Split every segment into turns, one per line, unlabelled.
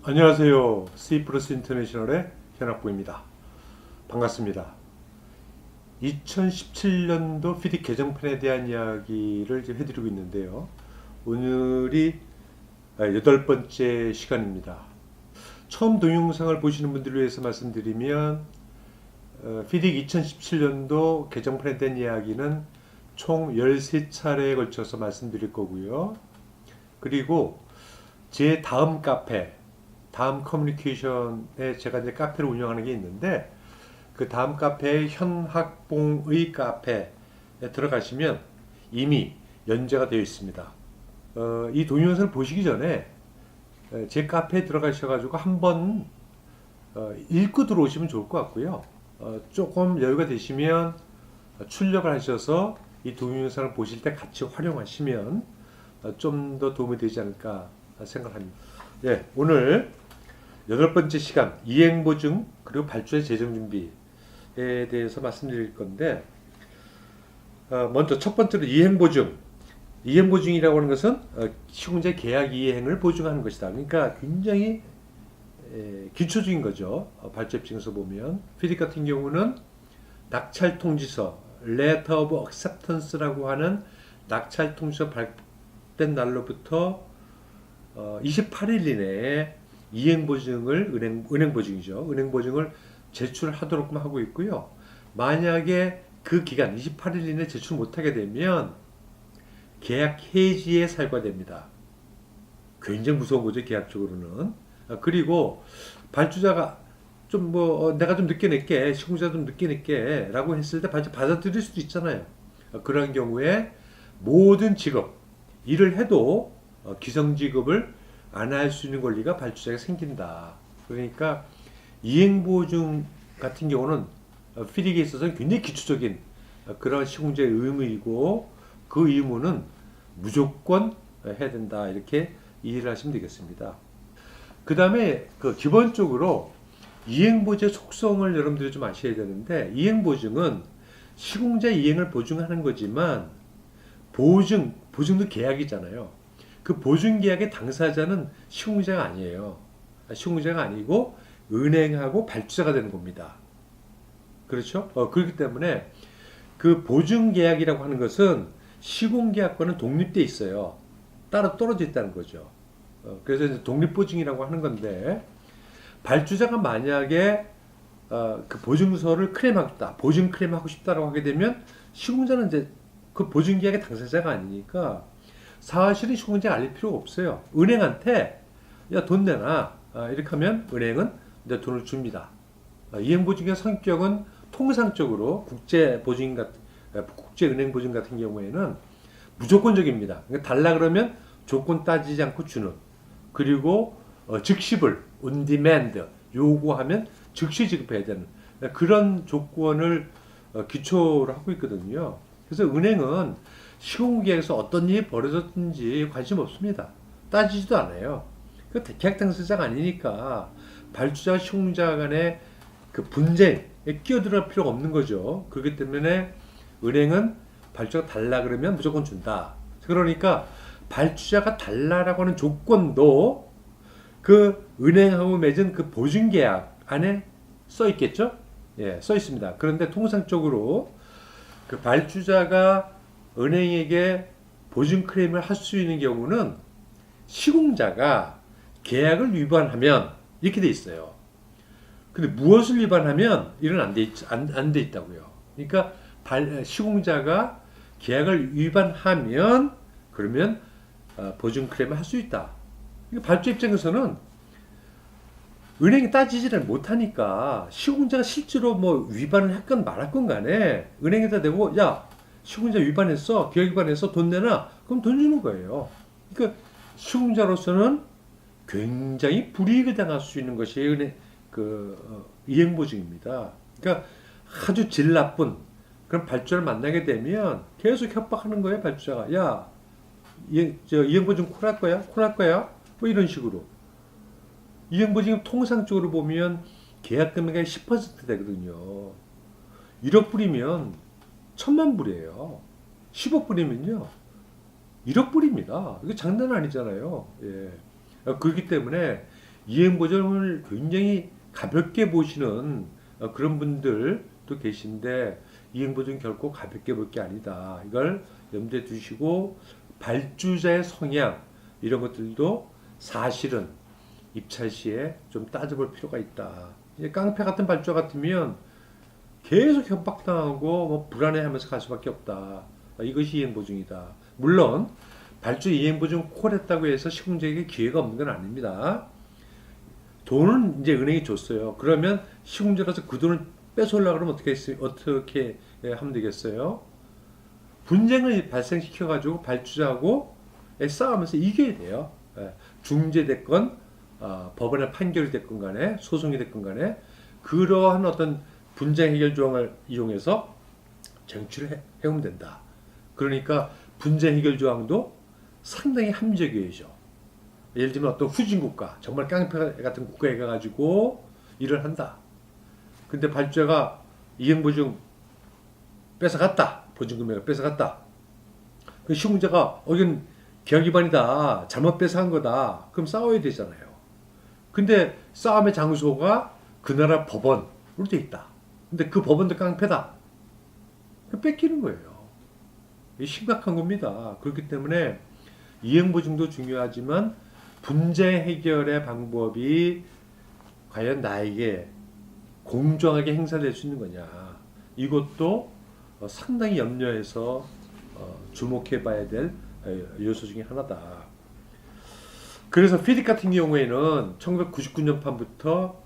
안녕하세요. C 플러스 인터내셔널의 현학부입니다. 반갑습니다. 2017년도 피디 개정편에 대한 이야기를 이제 해드리고 있는데요. 오늘이 8번째 시간입니다. 처음 동영상을 보시는 분들을 위해서 말씀드리면 피디 2017년도 개정편에 대한 이야기는 총 13차례에 걸쳐서 말씀드릴 거고요. 그리고 제 다음 카페, 다음 커뮤니케이션에 제가 이제 카페를 운영하는 게 있는데 그 다음 카페 현학봉의 카페에 들어가시면 이미 연재가 되어 있습니다. 이 동영상을 보시기 전에 제 카페에 들어가셔가지고 한번 읽고 들어오시면 좋을 것 같고요. 조금 여유가 되시면 출력을 하셔서 이 동영상을 보실 때 같이 활용하시면 좀 더 도움이 되지 않을까 생각합니다. 예, 오늘 8번째 시간 이행보증 그리고 발주의 재정 준비에 대해서 말씀드릴 건데 먼저 첫 번째로 이행보증이라고 하는 것은 시공자 계약 이행을 보증하는 것이다. 그러니까 굉장히 기초적인 거죠. 발주 입장에서 보면 피디 같은 경우는 낙찰 통지서 Letter of Acceptance라고 하는 낙찰 통지서 발표된 날로부터 28일 이내에 이행보증을 은행보증이죠. 은행보증을 제출하도록 하고 있고요. 만약에 그 기간 28일 이내 제출 못하게 되면 계약 해지에 살과됩니다. 굉장히 무서운 거죠. 계약적으로는. 그리고 발주자가 좀 내가 좀 늦게 낼게, 시공자 좀 늦게 낼게 라고 했을 때 발주 받아들일 수도 있잖아요. 그런 경우에 모든 직업, 일을 해도 기성지급을 안 할 수 있는 권리가 발주자에게 생긴다. 그러니까 이행보증 같은 경우는 피디에 있어서는 굉장히 기초적인 그런 시공자의 의무이고 그 의무는 무조건 해야 된다. 이렇게 이해를 하시면 되겠습니다. 그 다음에 기본적으로 이행보증의 속성을 여러분들이 좀 아셔야 되는데 이행보증은 시공자 이행을 보증하는 거지만 보증도 계약이잖아요. 그 보증계약의 당사자는 시공자가 아니에요. 시공자가 아니고 은행하고 발주자가 되는 겁니다. 그렇죠? 그렇기 때문에 그 보증계약이라고 하는 것은 시공계약과는 독립되어 있어요. 따로 떨어져 있다는 거죠. 그래서 이제 독립보증이라고 하는 건데 발주자가 만약에 그 보증서를 클레임하고 싶다, 보증 클레임하고 싶다라고 하게 되면 시공자는 이제 그 보증계약의 당사자가 아니니까 사실은 시공자가 알릴 필요가 없어요. 은행한테 야 돈 내놔 이렇게 하면 은행은 이제 돈을 줍니다. 이행보증의 성격은 통상적으로 국제은행보증 같은 경우에는 무조건적입니다. 그러니까 달라 그러면 조건 따지지 않고 주는. 그리고 즉시불, on demand 요구하면 즉시 지급해야 되는 그런 조건을 기초로 하고 있거든요. 그래서 은행은 시공계약에서 어떤 일이 벌어졌든지 관심 없습니다. 따지지도 않아요. 그 계약 당사자가 아니니까 발주자와 시공자 간의 그 분쟁에 끼어들 필요가 없는 거죠. 그렇기 때문에 은행은 발주자가 달라 그러면 무조건 준다. 그러니까 발주자가 달라라고 하는 조건도 그 은행하고 맺은 그 보증계약 안에 써 있겠죠? 예, 써 있습니다. 그런데 통상적으로 그 발주자가 은행에게 보증 클레임을 할 수 있는 경우는 시공자가 계약을 위반하면 이렇게 돼 있어요. 근데 무엇을 위반하면 이런 안 돼 있다고요. 그러니까 시공자가 계약을 위반하면 그러면 보증 클레임을 할 수 있다. 발주 입장에서는 은행이 따지지를 못하니까 시공자가 실제로 위반을 했건 말았건 간에 은행에다 대고 야 시공자 위반했어, 계약 위반했어, 돈 내놔. 그럼 돈 주는 거예요. 그러니까 시공자로서는 굉장히 불이익을 당할 수 있는 것이 이행보증입니다. 그러니까 아주 질 나쁜 그런 발주자를 만나게 되면 계속 협박하는 거예요, 발주자가. 야, 이행보증 콜할 거야? 콜할 거야? 뭐 이런 식으로. 이행보증이 통상적으로 보면 계약 금액의 10% 되거든요. 1억 불이면 1000만 불이에요. 10억 불이면요. 1억 불입니다. 이거 장난 아니잖아요. 예. 그렇기 때문에 이행보증을 굉장히 가볍게 보시는 그런 분들도 계신데 이행보증 결코 가볍게 볼 게 아니다. 이걸 염두에 두시고 발주자의 성향 이런 것들도 사실은 입찰 시에 좀 따져볼 필요가 있다. 이제 깡패 같은 발주자 같으면 계속 협박당하고 뭐 불안해하면서 갈 수밖에 없다. 이것이 이행보증이다. 물론 발주 이행보증 콜했다고 해서 시공자에게 기회가 없는 건 아닙니다. 돈은 이제 은행이 줬어요. 그러면 시공자라서 그 돈을 뺏어오려고 그러면 어떻게 하면 되겠어요? 분쟁을 발생시켜가지고 발주자하고 싸우면서 이겨야 돼요. 중재됐건 법원의 판결이 됐건 간에 소송이 됐건 간에 그러한 어떤 분쟁 해결 조항을 이용해서 쟁취를 해오면 된다. 그러니까 분쟁 해결 조항도 상당히 합리적이죠. 예를 들면 어떤 후진국가, 정말 깡패 같은 국가에 가가지고 일을 한다. 근데 발주자가 이행보증 뺏어갔다. 보증금액을 뺏어갔다. 그 시공자가 이건 계약 위반이다. 잘못 뺏어간 거다. 그럼 싸워야 되잖아요. 근데 싸움의 장소가 그 나라 법원으로 돼 있다. 근데 그 법원도 깡패다. 뺏기는 거예요. 이게 심각한 겁니다. 그렇기 때문에 이행보증도 중요하지만 분쟁 해결의 방법이 과연 나에게 공정하게 행사될 수 있는 거냐. 이것도 상당히 염려해서 주목해 봐야 될 요소 중에 하나다. 그래서 피딕 같은 경우에는 1999년 판부터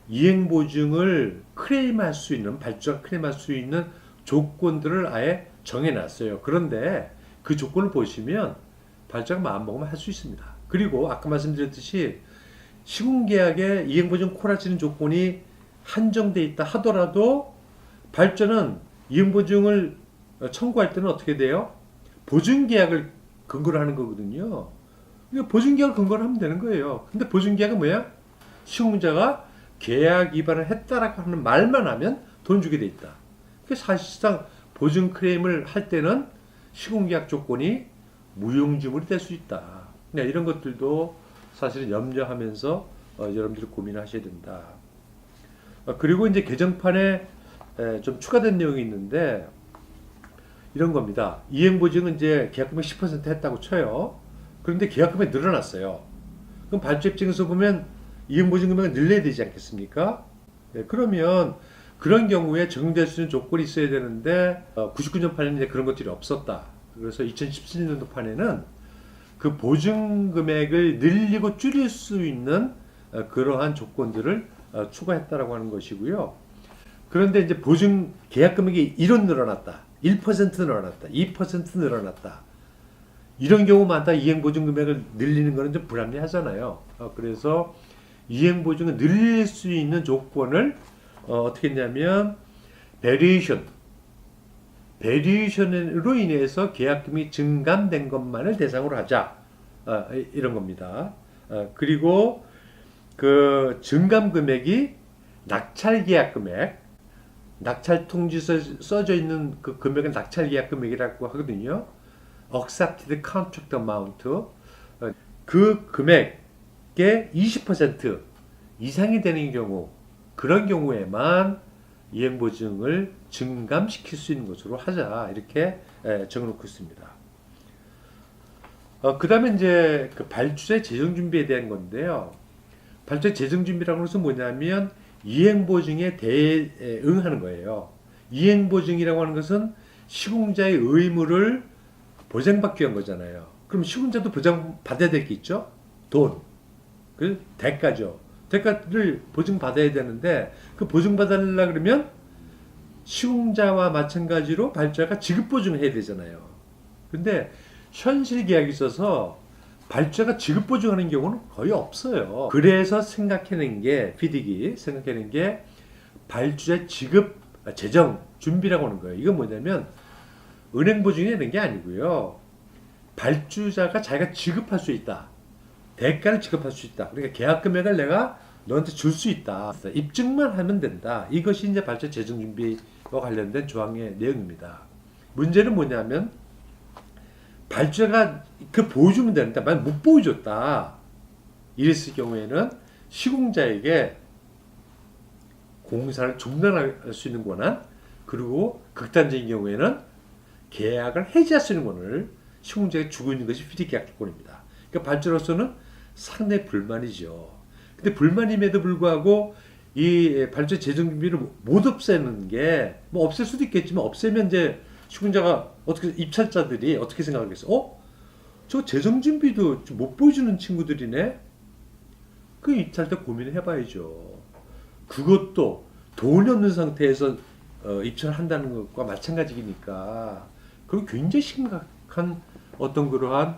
이행보증을 클레임할 수 있는, 발주자가 클레임할 수 있는 조건들을 아예 정해놨어요. 그런데 그 조건을 보시면 발주자가 마음먹으면 할 수 있습니다. 그리고 아까 말씀드렸듯이 시공계약에 이행보증 콜하시는 조건이 한정돼 있다 하더라도 발주자는 이행보증을 청구할 때는 어떻게 돼요? 보증계약을 근거로 하는 거거든요. 그러니까 보증계약을 근거로 하면 되는 거예요. 근데 보증계약은 뭐야? 시공자가 계약 위반을 했다라고 하는 말만 하면 돈 주게 돼 있다. 그러니까 사실상 보증 클레임을 할 때는 시공계약 조건이 무용지물이 될 수 있다. 이런 것들도 사실은 염려하면서 여러분들이 고민하셔야 된다. 그리고 이제 개정판에 좀 추가된 내용이 있는데 이런 겁니다. 이행보증은 이제 계약금액 10% 했다고 쳐요. 그런데 계약금액이 늘어났어요. 그럼 발주 입증에서 보면 이행보증 금액을 늘려야 되지 않겠습니까? 그러면 그런 경우에 적용될 수 있는 조건이 있어야 되는데 99년 판에는 이제 그런 것들이 없었다. 그래서 2017년도 판에는 그 보증 금액을 늘리고 줄일 수 있는 그러한 조건들을 추가했다라고 하는 것이고요. 그런데 이제 보증 계약 금액이 1원 늘어났다. 1% 늘어났다. 2% 늘어났다. 이런 경우마다 이행보증 금액을 늘리는 것은 좀 불합리하잖아요. 그래서 이행보증을 늘릴 수 있는 조건을 어떻게 했냐면 베리에이션으로 인해서 계약금이 증감된 것만을 대상으로 하자. 이런 겁니다. 그리고 그 증감 금액이 낙찰 계약 금액, 낙찰 통지서에 써져 있는 그 금액은 낙찰 계약 금액이라고 하거든요. Accepted Contract Amount. 그 금액의 20% 이상이 되는 경우, 그런 경우에만 이행보증을 증감시킬 수 있는 것으로 하자. 이렇게 정해놓고 있습니다. 그 다음에 이제 그 발주자의 재정 준비에 대한 건데요. 발주자 재정 준비라고 해서 뭐냐면 이행보증에 대응하는 거예요. 이행보증이라고 하는 것은 시공자의 의무를 보장받기 위한 거잖아요. 그럼 시공자도 보장받아야 될 게 있죠? 돈. 그 대가죠. 대가를 보증받아야 되는데 그 보증받으려고 그러면 시공자와 마찬가지로 발주자가 지급보증을 해야 되잖아요. 근데 현실 계약이 있어서 발주자가 지급보증하는 경우는 거의 없어요. 그래서 피딕이 생각해낸 게 발주자 지급 재정 준비라고 하는 거예요. 이건 뭐냐면 은행 보증이 되는 게 아니고요. 발주자가 자기가 지급할 수 있다. 대가를 지급할 수 있다. 그러니까 계약 금액을 내가 너한테 줄 수 있다. 입증만 하면 된다. 이것이 이제 발주자 재정 준비와 관련된 조항의 내용입니다. 문제는 뭐냐면 발주자가 그 보여주면 되는데 만약 못 보여줬다. 이랬을 경우에는 시공자에게 공사를 중단할 수 있는 권한, 그리고 극단적인 경우에는 계약을 해지할 수 있는 권한을 시공자에게 주고 있는 것이 피디계약 조건입니다. 그러니까 발주로서는 상당히 불만이죠. 근데 불만임에도 불구하고 이 발주 재정 준비를 못 없애는 게, 뭐 없앨 수도 있겠지만 없애면 이제 시공자가 어떻게, 입찰자들이 어떻게 생각하겠어? 저 재정 준비도 못 보여주는 친구들이네? 그 입찰 때 고민을 해봐야죠. 그것도 돈이 없는 상태에서 입찰한다는 것과 마찬가지니까 그건 굉장히 심각한 어떤 그러한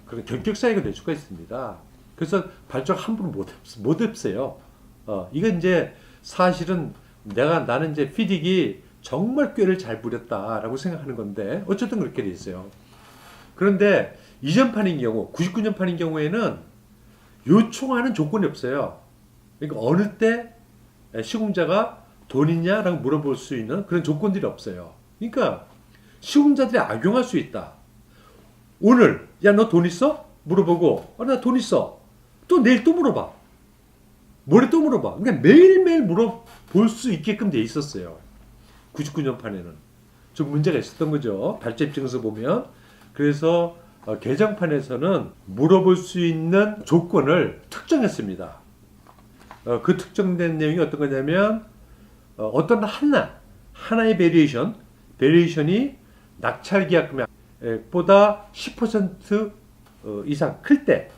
그런 경격 사유가 될 수가 있습니다. 그래서 발주를 함부로 못 없애요. 이건 이제 사실은 나는 이제 피딕이 정말 꾀를 잘 부렸다라고 생각하는 건데 어쨌든 그렇게 돼 있어요. 그런데 이전 판인 경우, 99년 판인 경우에는 요청하는 조건이 없어요. 그러니까 어느 때 시공자가 돈 있냐라고 물어볼 수 있는 그런 조건들이 없어요. 그러니까 시공자들이 악용할 수 있다. 오늘 야 너 돈 있어? 물어보고 나 돈 있어. 또 내일 또 물어봐. 모레 또 물어봐. 그러니까 매일매일 물어볼 수 있게끔 돼 있었어요. 99년 판에는 좀 문제가 있었던 거죠. 발주 입증서 보면. 그래서 개정판에서는 물어볼 수 있는 조건을 특정했습니다. 그 특정된 내용이 어떤 거냐면 어떤 하나의 베리에이션이 낙찰 계약 금액보다 10% 이상 클 때,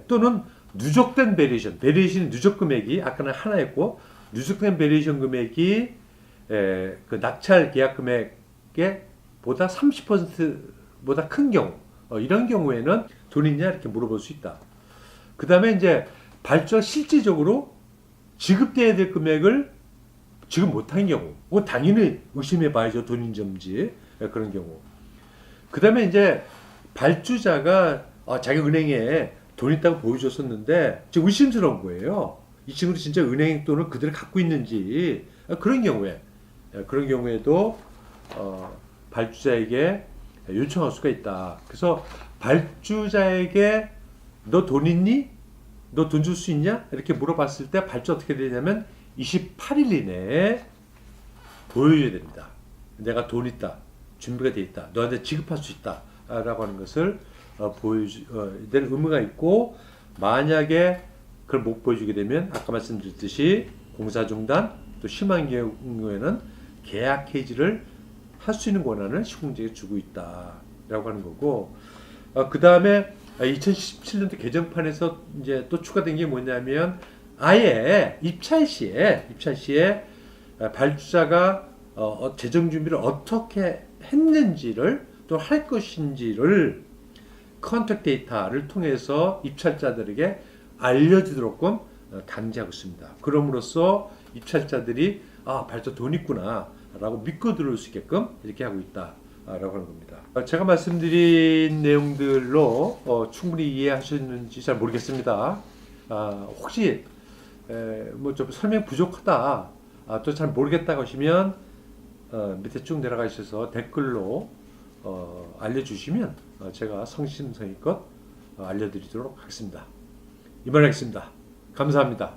또는 누적된 베리에이션이 누적 금액이 아까는 하나였고 누적된 베리에이션 금액이 그 낙찰 계약 금액에 보다 30%보다 큰 경우, 이런 경우에는 돈 있냐 이렇게 물어볼 수 있다. 그 다음에 이제 발주가 실질적으로 지급돼야 될 금액을 지급 못한 경우, 그건 당연히 의심해 봐야죠. 돈인지 없는지. 그런 경우. 그 다음에 이제 발주자가 자기 은행에 돈 있다고 보여줬었는데 지금 의심스러운 거예요. 이 친구도 진짜 은행 돈을 그대로 갖고 있는지. 그런 경우에도 발주자에게 요청할 수가 있다. 그래서 발주자에게 너 돈 있니? 너 돈 줄 수 있냐? 이렇게 물어봤을 때 발주 어떻게 되냐면 28일 이내에 보여줘야 됩니다. 내가 돈 있다. 준비가 돼 있다. 너한테 지급할 수 있다. 라고 하는 것을 보여줄 의무가 있고, 만약에 그걸 못 보여주게 되면 아까 말씀드렸듯이 공사 중단, 또 심한 경우에는 계약 해지를 할 수 있는 권한을 시공자에게 주고 있다라고 하는 거고, 그 다음에 2017년도 개정판에서 이제 또 추가된 게 뭐냐면 아예 입찰 시에 발주자가 재정 준비를 어떻게 했는지를 또 할 것인지를 컨택 데이터를 통해서 입찰자들에게 알려주도록끔 강제하고 있습니다. 그럼으로써 입찰자들이 발주 돈 있구나 라고 믿고 들어올 수 있게끔 이렇게 하고 있다 라고 하는 겁니다. 제가 말씀드린 내용들로 충분히 이해하셨는지 잘 모르겠습니다. 혹시 뭐 좀 설명 부족하다, 또 잘 모르겠다고 하시면 밑에 쭉 내려가셔서 댓글로 알려주시면 제가 성심성의껏 알려드리도록 하겠습니다. 이만 하겠습니다. 감사합니다.